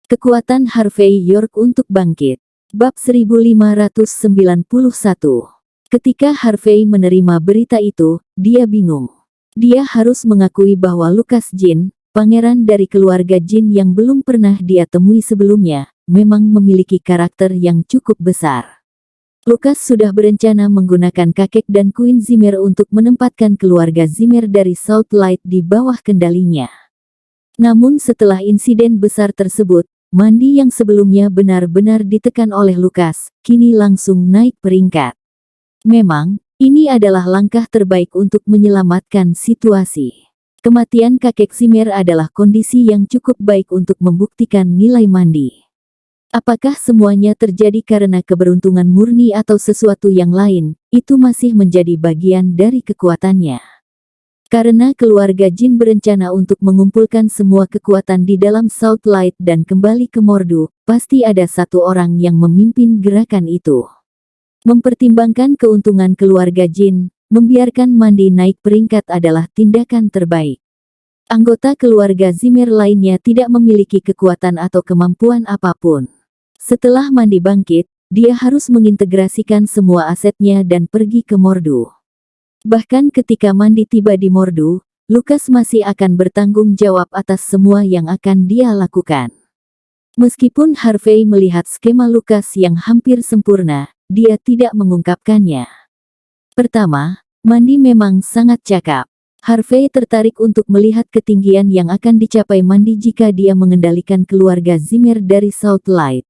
Kekuatan Harvey York untuk bangkit. Bab 1591. Ketika Harvey menerima berita itu, dia bingung. Dia harus mengakui bahwa Lucas Jin, pangeran dari keluarga Jin yang belum pernah dia temui sebelumnya, memang memiliki karakter yang cukup besar. Lucas sudah berencana menggunakan kakek dan Queen Zimmer untuk menempatkan keluarga Zimmer dari South Light di bawah kendalinya. Namun setelah insiden besar tersebut, Mandy yang sebelumnya benar-benar ditekan oleh Lucas, kini langsung naik peringkat. Memang, ini adalah langkah terbaik untuk menyelamatkan situasi. Kematian kakek Zimmer adalah kondisi yang cukup baik untuk membuktikan nilai Mandy. Apakah semuanya terjadi karena keberuntungan murni atau sesuatu yang lain, itu masih menjadi bagian dari kekuatannya. Karena keluarga Jin berencana untuk mengumpulkan semua kekuatan di dalam South Light dan kembali ke Mordu, pasti ada satu orang yang memimpin gerakan itu. Mempertimbangkan keuntungan keluarga Jin, membiarkan Mandy naik peringkat adalah tindakan terbaik. Anggota keluarga Zimmer lainnya tidak memiliki kekuatan atau kemampuan apapun. Setelah Mandy bangkit, dia harus mengintegrasikan semua asetnya dan pergi ke Mordu. Bahkan ketika Mandy tiba di Mordu, Lucas masih akan bertanggung jawab atas semua yang akan dia lakukan. Meskipun Harvey melihat skema Lucas yang hampir sempurna, dia tidak mengungkapkannya. Pertama, Mandy memang sangat cakap. Harvey tertarik untuk melihat ketinggian yang akan dicapai Mandy jika dia mengendalikan keluarga Zimmer dari South Light.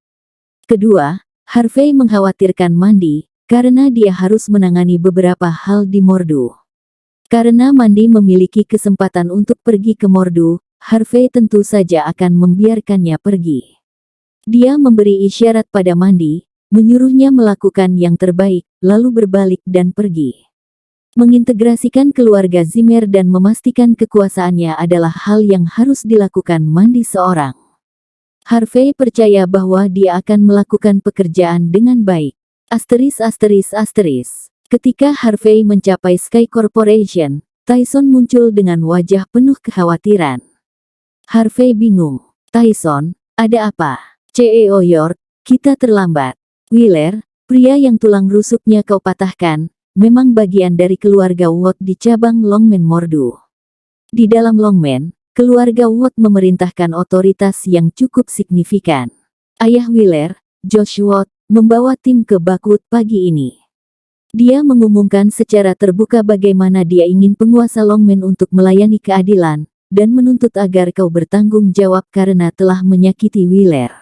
Kedua, Harvey mengkhawatirkan Mandy, karena dia harus menangani beberapa hal di Mordu. Karena Mandy memiliki kesempatan untuk pergi ke Mordu, Harvey tentu saja akan membiarkannya pergi. Dia memberi isyarat pada Mandy, menyuruhnya melakukan yang terbaik, lalu berbalik dan pergi. Mengintegrasikan keluarga Zimmer dan memastikan kekuasaannya adalah hal yang harus dilakukan Mandy seorang. Harvey percaya bahwa dia akan melakukan pekerjaan dengan baik. Ketika Harvey mencapai Sky Corporation, Tyson muncul dengan wajah penuh kekhawatiran. Harvey bingung. Tyson, ada apa? CEO York, kita terlambat. Wheeler, pria yang tulang rusuknya kau patahkan, memang bagian dari keluarga Watt di cabang Longmen Mordu. Di dalam Longmen, keluarga Watt memerintahkan otoritas yang cukup signifikan. Ayah Wheeler, Josh Watt, membawa tim ke Bakwood pagi ini. Dia mengumumkan secara terbuka bagaimana dia ingin penguasa Longmen untuk melayani keadilan, dan menuntut agar kau bertanggung jawab karena telah menyakiti Wheeler.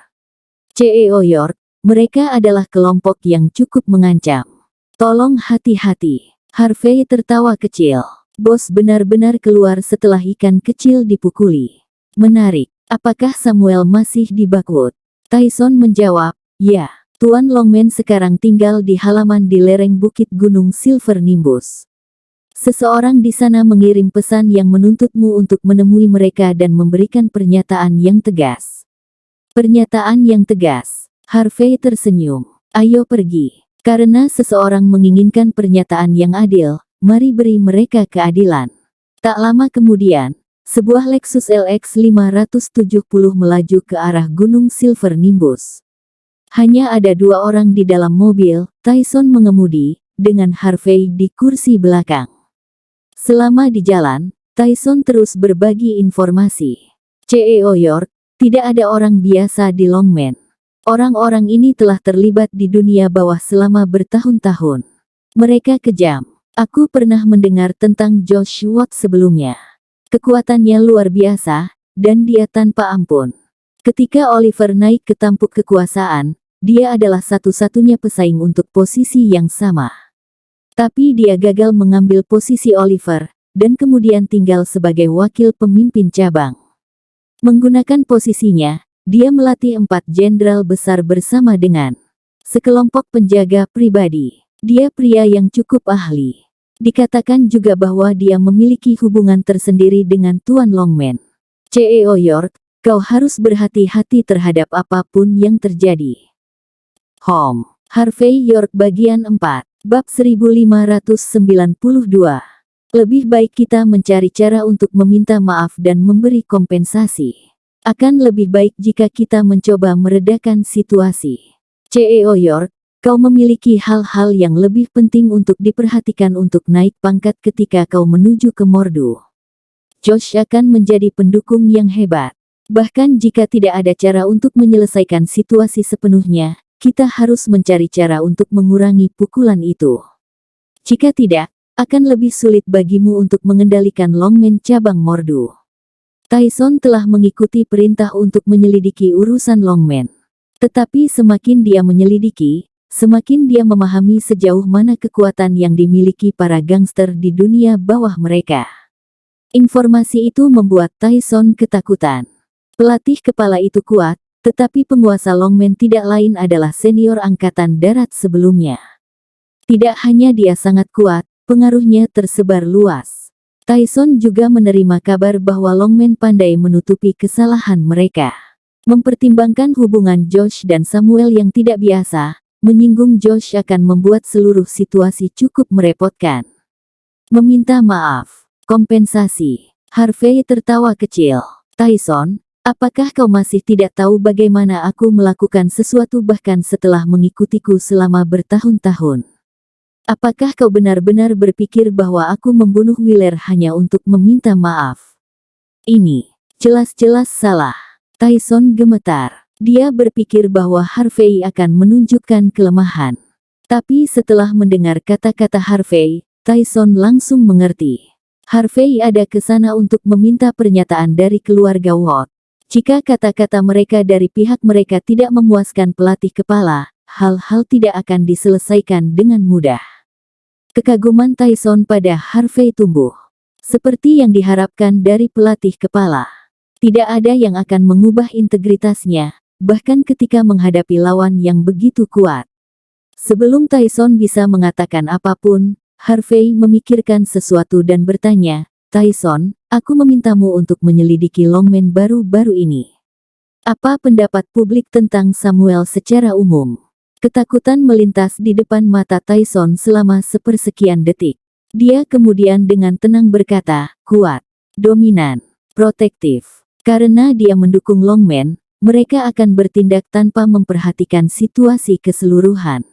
CEO York, mereka adalah kelompok yang cukup mengancam. Tolong hati-hati. Harvey tertawa kecil. Bos benar-benar keluar setelah ikan kecil dipukuli. Menarik. Apakah Samuel masih di Bakwood? Tyson menjawab, ya. Tuan Longmen sekarang tinggal di halaman di lereng bukit Gunung Silver Nimbus. Seseorang di sana mengirim pesan yang menuntutmu untuk menemui mereka dan memberikan pernyataan yang tegas. Pernyataan yang tegas. Harvey tersenyum. Ayo pergi. Karena seseorang menginginkan pernyataan yang adil, mari beri mereka keadilan. Tak lama kemudian, sebuah Lexus LX 570 melaju ke arah Gunung Silver Nimbus. Hanya ada dua orang di dalam mobil, Tyson mengemudi, dengan Harvey di kursi belakang. Selama di jalan, Tyson terus berbagi informasi. CEO York, tidak ada orang biasa di Longmen. Orang-orang ini telah terlibat di dunia bawah selama bertahun-tahun. Mereka kejam. Aku pernah mendengar tentang Josh Watt sebelumnya. Kekuatannya luar biasa, dan dia tanpa ampun. Ketika Oliver naik ke tampuk kekuasaan, dia adalah satu-satunya pesaing untuk posisi yang sama. Tapi dia gagal mengambil posisi Oliver, dan kemudian tinggal sebagai wakil pemimpin cabang. Menggunakan posisinya, dia melatih 4 jenderal besar bersama dengan sekelompok penjaga pribadi. Dia pria yang cukup ahli. Dikatakan juga bahwa dia memiliki hubungan tersendiri dengan Tuan Longmen. CEO York, kau harus berhati-hati terhadap apapun yang terjadi. Home. Harvey York bagian 4. Bab 1592. Lebih baik kita mencari cara untuk meminta maaf dan memberi kompensasi. Akan lebih baik jika kita mencoba meredakan situasi. CEO York, kau memiliki hal-hal yang lebih penting untuk diperhatikan untuk naik pangkat ketika kau menuju ke Mordu. Josh akan menjadi pendukung yang hebat. Bahkan jika tidak ada cara untuk menyelesaikan situasi sepenuhnya, kita harus mencari cara untuk mengurangi pukulan itu. Jika tidak, akan lebih sulit bagimu untuk mengendalikan Longmen cabang Mordu. Tyson telah mengikuti perintah untuk menyelidiki urusan Longmen. Tetapi semakin dia menyelidiki, semakin dia memahami sejauh mana kekuatan yang dimiliki para gangster di dunia bawah mereka. Informasi itu membuat Tyson ketakutan. Pelatih kepala itu kuat, tetapi penguasa Longmen tidak lain adalah senior angkatan darat sebelumnya. Tidak hanya dia sangat kuat, pengaruhnya tersebar luas. Tyson juga menerima kabar bahwa Longmen pandai menutupi kesalahan mereka. Mempertimbangkan hubungan Josh dan Samuel yang tidak biasa, menyinggung Josh akan membuat seluruh situasi cukup merepotkan. Meminta maaf, kompensasi. Harvey tertawa kecil. Tyson, apakah kau masih tidak tahu bagaimana aku melakukan sesuatu bahkan setelah mengikutiku selama bertahun-tahun? Apakah kau benar-benar berpikir bahwa aku membunuh Wheeler hanya untuk meminta maaf? Ini jelas-jelas salah. Tyson gemetar. Dia berpikir bahwa Harvey akan menunjukkan kelemahan. Tapi setelah mendengar kata-kata Harvey, Tyson langsung mengerti. Harvey ada ke sana untuk meminta pernyataan dari keluarga Watt. Jika kata-kata mereka dari pihak mereka tidak memuaskan pelatih kepala, hal-hal tidak akan diselesaikan dengan mudah. Kekaguman Tyson pada Harvey tumbuh. Seperti yang diharapkan dari pelatih kepala. Tidak ada yang akan mengubah integritasnya, bahkan ketika menghadapi lawan yang begitu kuat. Sebelum Tyson bisa mengatakan apapun, Harvey memikirkan sesuatu dan bertanya, Tyson, aku memintamu untuk menyelidiki Longmen baru-baru ini. Apa pendapat publik tentang Samuel secara umum? Ketakutan melintas di depan mata Tyson selama sepersekian detik. Dia kemudian dengan tenang berkata, kuat, dominan, protektif. Karena dia mendukung Longmen, mereka akan bertindak tanpa memperhatikan situasi keseluruhan.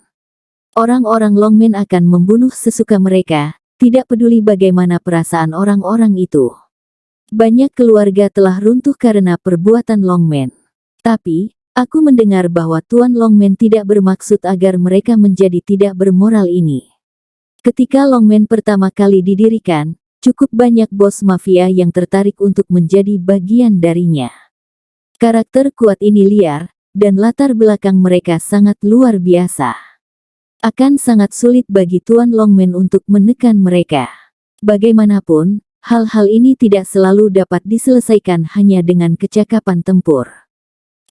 Orang-orang Longmen akan membunuh sesuka mereka, tidak peduli bagaimana perasaan orang-orang itu. Banyak keluarga telah runtuh karena perbuatan Longmen. Tapi, aku mendengar bahwa Tuan Longmen tidak bermaksud agar mereka menjadi tidak bermoral ini. Ketika Longmen pertama kali didirikan, cukup banyak bos mafia yang tertarik untuk menjadi bagian darinya. Karakter kuat ini liar, dan latar belakang mereka sangat luar biasa. Akan sangat sulit bagi Tuan Longmen untuk menekan mereka. Bagaimanapun, hal-hal ini tidak selalu dapat diselesaikan hanya dengan kecakapan tempur.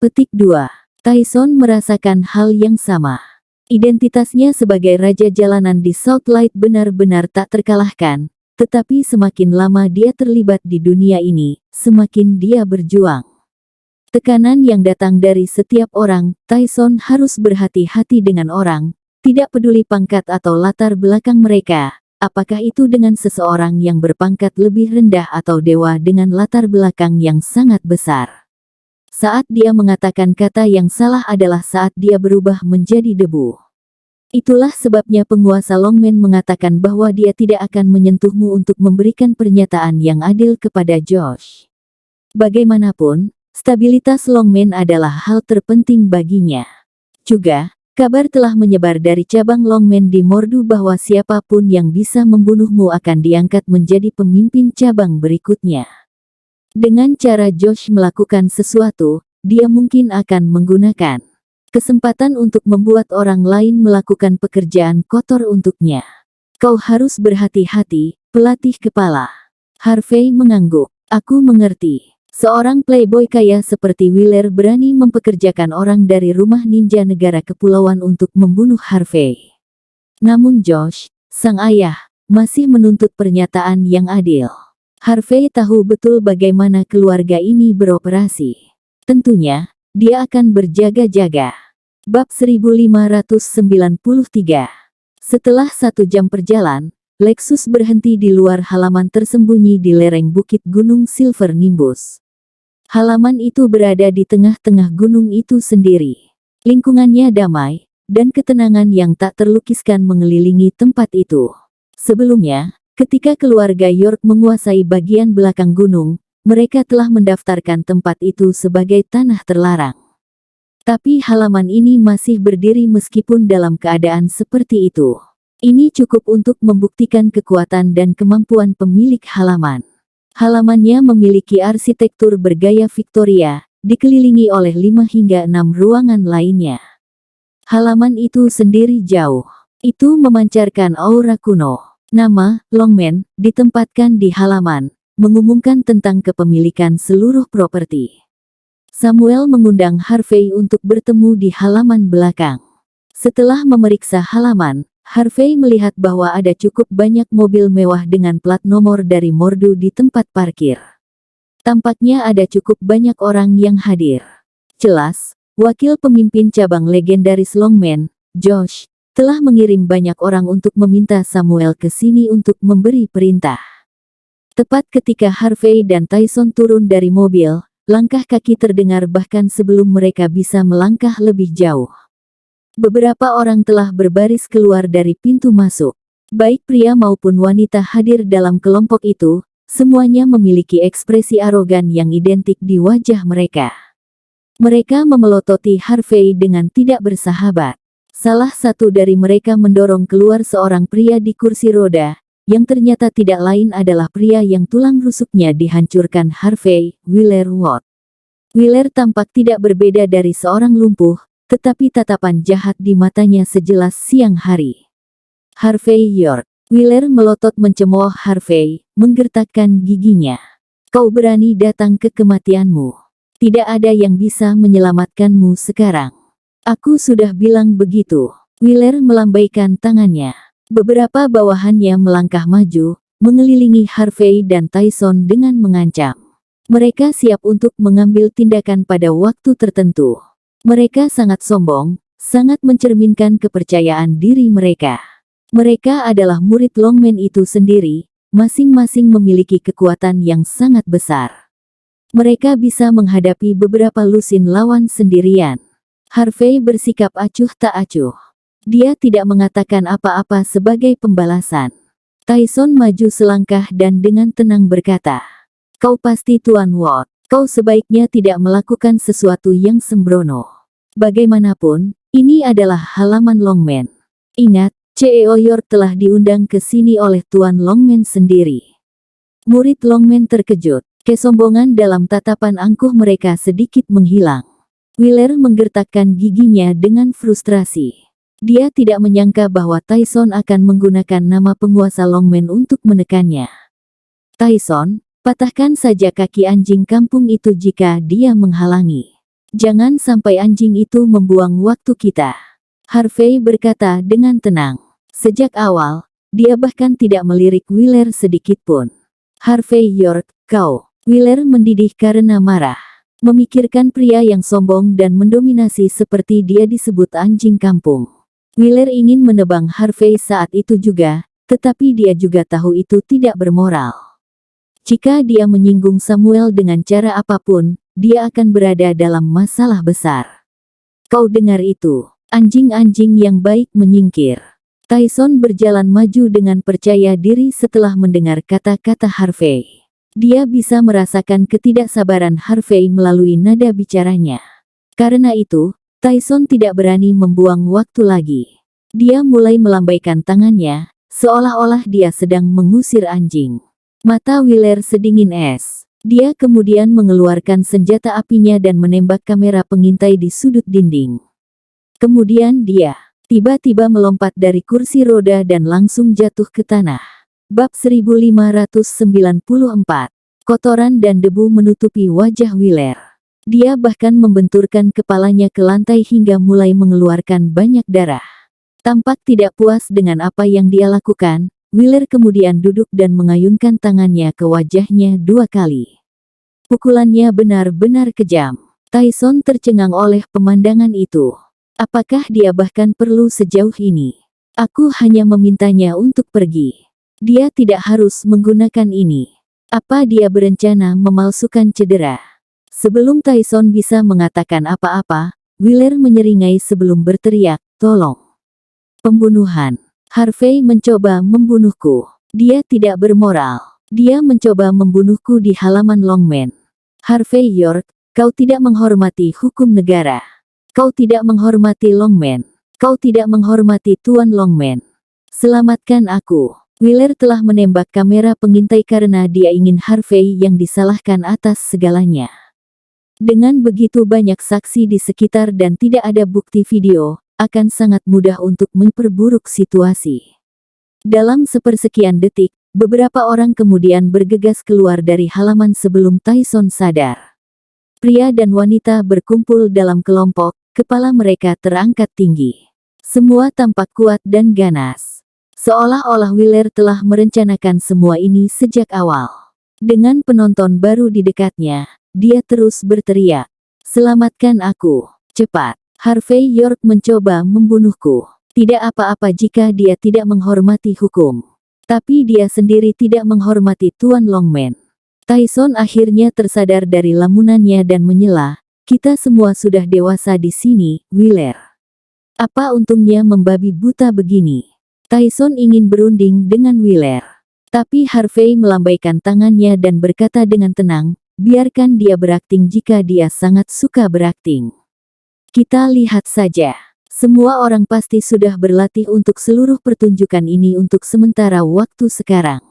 Petik 2. Tyson merasakan hal yang sama. Identitasnya sebagai raja jalanan di South Light benar-benar tak terkalahkan, tetapi semakin lama dia terlibat di dunia ini, semakin dia berjuang. Tekanan yang datang dari setiap orang, Tyson harus berhati-hati dengan orang, tidak peduli pangkat atau latar belakang mereka, apakah itu dengan seseorang yang berpangkat lebih rendah atau dewa dengan latar belakang yang sangat besar. Saat dia mengatakan kata yang salah adalah saat dia berubah menjadi debu. Itulah sebabnya penguasa Longmen mengatakan bahwa dia tidak akan menyentuhmu untuk memberikan pernyataan yang adil kepada Josh. Bagaimanapun, stabilitas Longmen adalah hal terpenting baginya. Juga, kabar telah menyebar dari cabang Longmen di Mordu bahwa siapapun yang bisa membunuhmu akan diangkat menjadi pemimpin cabang berikutnya. Dengan cara Josh melakukan sesuatu, dia mungkin akan menggunakan kesempatan untuk membuat orang lain melakukan pekerjaan kotor untuknya. Kau harus berhati-hati, pelatih kepala. Harvey mengangguk. Aku mengerti. Seorang playboy kaya seperti Wheeler berani mempekerjakan orang dari rumah ninja negara kepulauan untuk membunuh Harvey. Namun Josh, sang ayah, masih menuntut pernyataan yang adil. Harvey tahu betul bagaimana keluarga ini beroperasi. Tentunya, dia akan berjaga-jaga. Bab 1593. Setelah 1 jam perjalanan, Lexus berhenti di luar halaman tersembunyi di lereng bukit Gunung Silver Nimbus. Halaman itu berada di tengah-tengah gunung itu sendiri. Lingkungannya damai, dan ketenangan yang tak terlukiskan mengelilingi tempat itu. Sebelumnya, ketika keluarga York menguasai bagian belakang gunung, mereka telah mendaftarkan tempat itu sebagai tanah terlarang. Tapi halaman ini masih berdiri meskipun dalam keadaan seperti itu. Ini cukup untuk membuktikan kekuatan dan kemampuan pemilik halaman. Halamannya memiliki arsitektur bergaya Victoria, dikelilingi oleh 5 hingga 6 ruangan lainnya. Halaman itu sendiri jauh. Itu memancarkan aura kuno. Nama, Longman, ditempatkan di halaman, mengumumkan tentang kepemilikan seluruh properti. Samuel mengundang Harvey untuk bertemu di halaman belakang. Setelah memeriksa halaman, Harvey melihat bahwa ada cukup banyak mobil mewah dengan plat nomor dari Mordu di tempat parkir. Tampaknya ada cukup banyak orang yang hadir. Jelas, wakil pemimpin cabang legendaris Longman, Josh, telah mengirim banyak orang untuk meminta Samuel ke sini untuk memberi perintah. Tepat ketika Harvey dan Tyson turun dari mobil, langkah kaki terdengar bahkan sebelum mereka bisa melangkah lebih jauh. Beberapa orang telah berbaris keluar dari pintu masuk. Baik pria maupun wanita hadir dalam kelompok itu, semuanya memiliki ekspresi arogan yang identik di wajah mereka. Mereka memelototi Harvey dengan tidak bersahabat. Salah satu dari mereka mendorong keluar seorang pria di kursi roda, yang ternyata tidak lain adalah pria yang tulang rusuknya dihancurkan Harvey, Wheeler Watt. Wheeler tampak tidak berbeda dari seorang lumpuh, tetapi tatapan jahat di matanya sejelas siang hari. Harvey York. Wheeler melotot mencemooh Harvey, menggertakkan giginya. Kau berani datang ke kematianmu. Tidak ada yang bisa menyelamatkanmu sekarang. Aku sudah bilang begitu. Wheeler melambaikan tangannya. Beberapa bawahannya melangkah maju, mengelilingi Harvey dan Tyson dengan mengancam. Mereka siap untuk mengambil tindakan pada waktu tertentu. Mereka sangat sombong, sangat mencerminkan kepercayaan diri mereka. Mereka adalah murid Longman itu sendiri, masing-masing memiliki kekuatan yang sangat besar. Mereka bisa menghadapi beberapa lusin lawan sendirian. Harvey bersikap acuh tak acuh. Dia tidak mengatakan apa-apa sebagai pembalasan. Tyson maju selangkah dan dengan tenang berkata, "Kau pasti Tuan Watt. Kau sebaiknya tidak melakukan sesuatu yang sembrono. Bagaimanapun, ini adalah halaman Longman. Ingat, CEO York telah diundang ke sini oleh Tuan Longman sendiri." Murid Longman terkejut. Kesombongan dalam tatapan angkuh mereka sedikit menghilang. Wheeler menggertakkan giginya dengan frustrasi. Dia tidak menyangka bahwa Tyson akan menggunakan nama penguasa Longman untuk menekannya. "Tyson, patahkan saja kaki anjing kampung itu jika dia menghalangi. Jangan sampai anjing itu membuang waktu kita." Harvey berkata dengan tenang. Sejak awal, dia bahkan tidak melirik Wheeler sedikitpun. "Harvey York, kau." Wheeler mendidih karena marah. Memikirkan pria yang sombong dan mendominasi seperti dia disebut anjing kampung. Wheeler ingin menebang Harvey saat itu juga, tetapi dia juga tahu itu tidak bermoral. Jika dia menyinggung Samuel dengan cara apapun, dia akan berada dalam masalah besar. "Kau dengar itu? Anjing-anjing yang baik menyingkir." Tyson berjalan maju dengan percaya diri setelah mendengar kata-kata Harvey. Dia bisa merasakan ketidaksabaran Harvey melalui nada bicaranya. Karena itu, Tyson tidak berani membuang waktu lagi. Dia mulai melambaikan tangannya, seolah-olah dia sedang mengusir anjing. Mata Wheeler sedingin es. Dia kemudian mengeluarkan senjata apinya dan menembak kamera pengintai di sudut dinding. Kemudian dia tiba-tiba melompat dari kursi roda dan langsung jatuh ke tanah. Bab 1594. Kotoran dan debu menutupi wajah Wheeler. Dia bahkan membenturkan kepalanya ke lantai hingga mulai mengeluarkan banyak darah. Tampak tidak puas dengan apa yang dia lakukan, Wheeler kemudian duduk dan mengayunkan tangannya ke wajahnya 2 kali. Pukulannya benar-benar kejam. Tyson tercengang oleh pemandangan itu. Apakah dia bahkan perlu sejauh ini? Aku hanya memintanya untuk pergi. Dia tidak harus menggunakan ini. Apa dia berencana memalsukan cedera? Sebelum Tyson bisa mengatakan apa-apa, Wheeler menyeringai sebelum berteriak, "Tolong! Pembunuhan! Harvey mencoba membunuhku. Dia tidak bermoral. Dia mencoba membunuhku di halaman Longman. Harvey York, kau tidak menghormati hukum negara. Kau tidak menghormati Longman. Kau tidak menghormati Tuan Longman. Selamatkan aku." Wheeler telah menembak kamera pengintai karena dia ingin Harvey yang disalahkan atas segalanya. Dengan begitu banyak saksi di sekitar dan tidak ada bukti video, akan sangat mudah untuk memperburuk situasi. Dalam sepersekian detik, beberapa orang kemudian bergegas keluar dari halaman sebelum Tyson sadar. Pria dan wanita berkumpul dalam kelompok, kepala mereka terangkat tinggi. Semua tampak kuat dan ganas. Seolah-olah Wheeler telah merencanakan semua ini sejak awal. Dengan penonton baru di dekatnya, dia terus berteriak, "Selamatkan aku, cepat. Harvey York mencoba membunuhku. Tidak apa-apa jika dia tidak menghormati hukum. Tapi dia sendiri tidak menghormati Tuan Longman." Tyson akhirnya tersadar dari lamunannya dan menyela, "Kita semua sudah dewasa di sini, Wheeler. Apa untungnya membabi buta begini?" Tyson ingin berunding dengan Wheeler. Tapi Harvey melambaikan tangannya dan berkata dengan tenang, "Biarkan dia berakting jika dia sangat suka berakting. Kita lihat saja. Semua orang pasti sudah berlatih untuk seluruh pertunjukan ini untuk sementara waktu sekarang.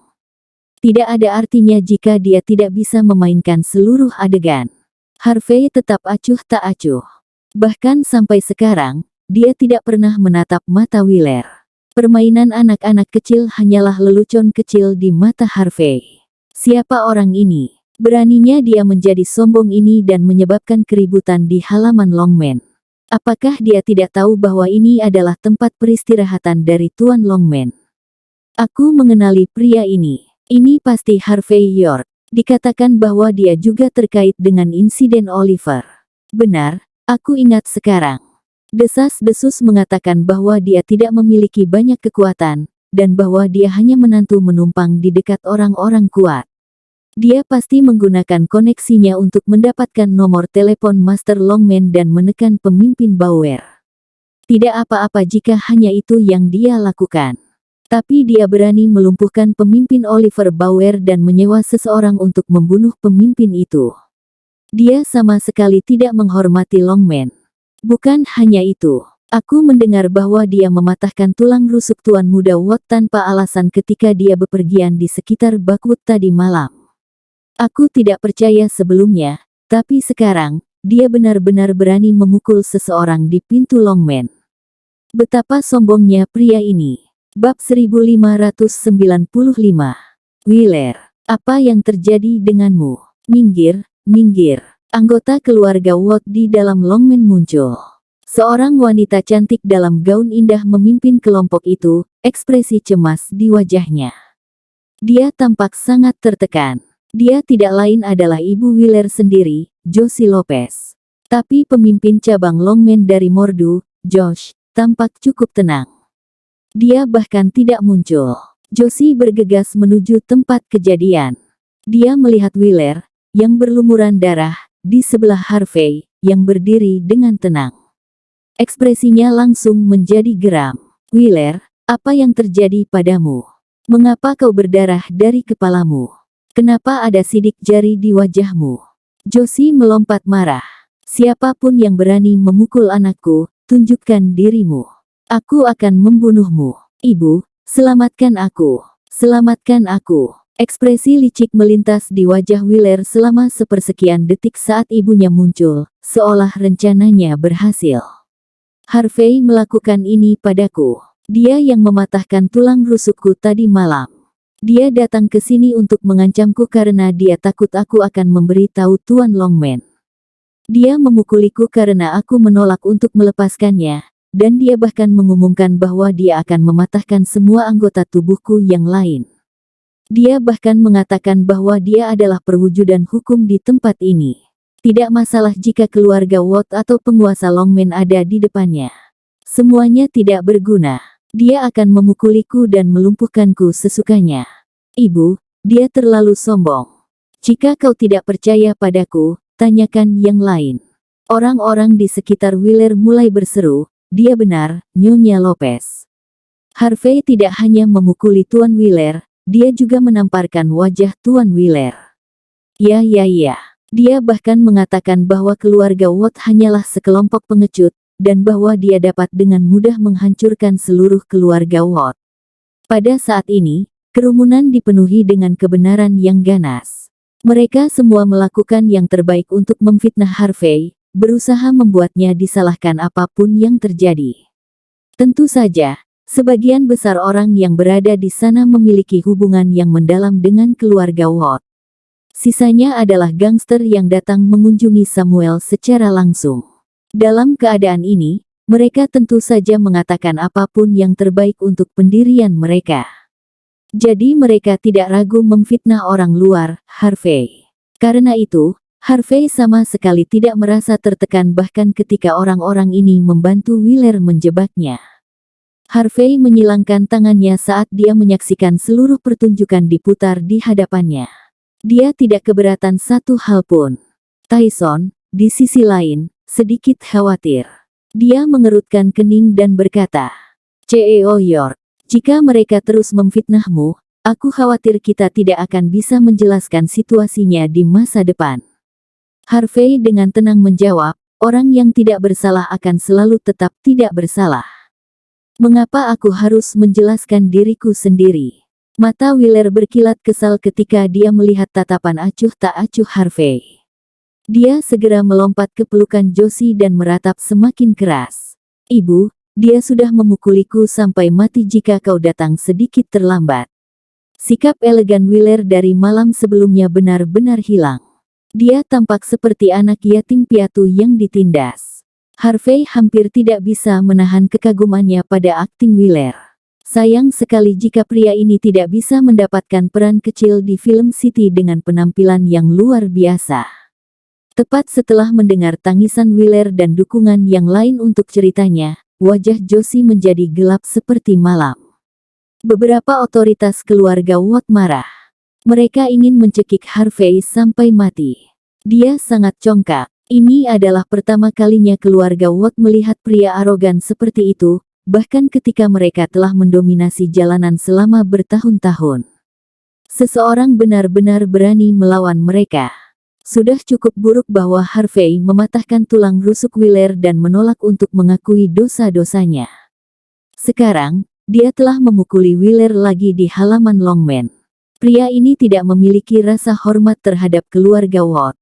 Tidak ada artinya jika dia tidak bisa memainkan seluruh adegan." Harvey tetap acuh tak acuh. Bahkan sampai sekarang, dia tidak pernah menatap mata Wheeler. Permainan anak-anak kecil hanyalah lelucon kecil di mata Harvey. Siapa orang ini? Beraninya dia menjadi sombong ini dan menyebabkan keributan di halaman Longman. Apakah dia tidak tahu bahwa ini adalah tempat peristirahatan dari Tuan Longman? "Aku mengenali pria ini. Ini pasti Harvey York." Dikatakan bahwa dia juga terkait dengan insiden Oliver. "Benar, aku ingat sekarang." Desas-desus mengatakan bahwa dia tidak memiliki banyak kekuatan, dan bahwa dia hanya menantu menumpang di dekat orang-orang kuat. Dia pasti menggunakan koneksinya untuk mendapatkan nomor telepon Master Longman dan menekan pemimpin Bauer. Tidak apa-apa jika hanya itu yang dia lakukan. Tapi dia berani melumpuhkan pemimpin Oliver Bauer dan menyewa seseorang untuk membunuh pemimpin itu. Dia sama sekali tidak menghormati Longman. Bukan hanya itu. Aku mendengar bahwa dia mematahkan tulang rusuk Tuan Muda Watt tanpa alasan ketika dia bepergian di sekitar Bakwood tadi malam. Aku tidak percaya sebelumnya, tapi sekarang, dia benar-benar berani memukul seseorang di pintu Longman. Betapa sombongnya pria ini. Bab 1595. Wheeler, apa yang terjadi denganmu? Minggir, minggir. Anggota keluarga Watt di dalam Longman muncul. Seorang wanita cantik dalam gaun indah memimpin kelompok itu, ekspresi cemas di wajahnya. Dia tampak sangat tertekan. Dia tidak lain adalah ibu Wheeler sendiri, Josie Lopez. Tapi pemimpin cabang Longman dari Mordu, Josh, tampak cukup tenang. Dia bahkan tidak muncul. Josie bergegas menuju tempat kejadian. Dia melihat Wheeler, yang berlumuran darah, di sebelah Harvey, yang berdiri dengan tenang. Ekspresinya langsung menjadi geram. "Wheeler, apa yang terjadi padamu? Mengapa kau berdarah dari kepalamu? Kenapa ada sidik jari di wajahmu?" Josie melompat marah. "Siapapun yang berani memukul anakku, tunjukkan dirimu. Aku akan membunuhmu. Ibu, selamatkan aku. Selamatkan aku." Ekspresi licik melintas di wajah Wheeler selama sepersekian detik saat ibunya muncul, seolah rencananya berhasil. "Harvey melakukan ini padaku. Dia yang mematahkan tulang rusukku tadi malam. Dia datang ke sini untuk mengancamku karena dia takut aku akan memberi tahu Tuan Longman. Dia memukuliku karena aku menolak untuk melepaskannya, dan dia bahkan mengumumkan bahwa dia akan mematahkan semua anggota tubuhku yang lain. Dia bahkan mengatakan bahwa dia adalah perwujudan hukum di tempat ini. Tidak masalah jika keluarga Watt atau penguasa Longman ada di depannya. Semuanya tidak berguna. Dia akan memukuliku dan melumpuhkanku sesukanya. Ibu, dia terlalu sombong. Jika kau tidak percaya padaku, tanyakan yang lain. Orang-orang di sekitar Wheeler mulai berseru, dia benar, Nyonya Lopez. Harvey tidak hanya memukuli Tuan Wheeler, dia juga menamparkan wajah Tuan Wheeler. Ya. Dia bahkan mengatakan bahwa keluarga Watt hanyalah sekelompok pengecut, dan bahwa dia dapat dengan mudah menghancurkan seluruh keluarga Watt. Pada saat ini, kerumunan dipenuhi dengan kebenaran yang ganas. Mereka semua melakukan yang terbaik untuk memfitnah Harvey, berusaha membuatnya disalahkan apapun yang terjadi. Tentu saja, sebagian besar orang yang berada di sana memiliki hubungan yang mendalam dengan keluarga Watt. Sisanya adalah gangster yang datang mengunjungi Samuel secara langsung. Dalam keadaan ini, mereka tentu saja mengatakan apapun yang terbaik untuk pendirian mereka. Jadi mereka tidak ragu memfitnah orang luar, Harvey. Karena itu, Harvey sama sekali tidak merasa tertekan bahkan ketika orang-orang ini membantu Wheeler menjebaknya. Harvey menyilangkan tangannya saat dia menyaksikan seluruh pertunjukan diputar di hadapannya. Dia tidak keberatan satu hal pun. Tyson, di sisi lain, sedikit khawatir. Dia mengerutkan kening dan berkata, CEO York, jika mereka terus memfitnahmu, aku khawatir kita tidak akan bisa menjelaskan situasinya di masa depan. Harvey dengan tenang menjawab, orang yang tidak bersalah akan selalu tetap tidak bersalah. Mengapa aku harus menjelaskan diriku sendiri? Mata Wheeler berkilat kesal ketika dia melihat tatapan acuh tak acuh Harvey. Dia segera melompat ke pelukan Josie dan meratap semakin keras. Ibu, dia sudah memukuliku sampai mati jika kau datang sedikit terlambat. Sikap elegan Wheeler dari malam sebelumnya benar-benar hilang. Dia tampak seperti anak yatim piatu yang ditindas. Harvey hampir tidak bisa menahan kekagumannya pada akting Wheeler. Sayang sekali jika pria ini tidak bisa mendapatkan peran kecil di film City dengan penampilan yang luar biasa. Tepat setelah mendengar tangisan Wheeler dan dukungan yang lain untuk ceritanya, wajah Josie menjadi gelap seperti malam. Beberapa otoritas keluarga Watt marah. Mereka ingin mencekik Harvey sampai mati. Dia sangat congkak. Ini adalah pertama kalinya keluarga Watt melihat pria arogan seperti itu, bahkan ketika mereka telah mendominasi jalanan selama bertahun-tahun. Seseorang benar-benar berani melawan mereka. Sudah cukup buruk bahwa Harvey mematahkan tulang rusuk Wheeler dan menolak untuk mengakui dosa-dosanya. Sekarang, dia telah memukuli Wheeler lagi di halaman Longman. Pria ini tidak memiliki rasa hormat terhadap keluarga Watt.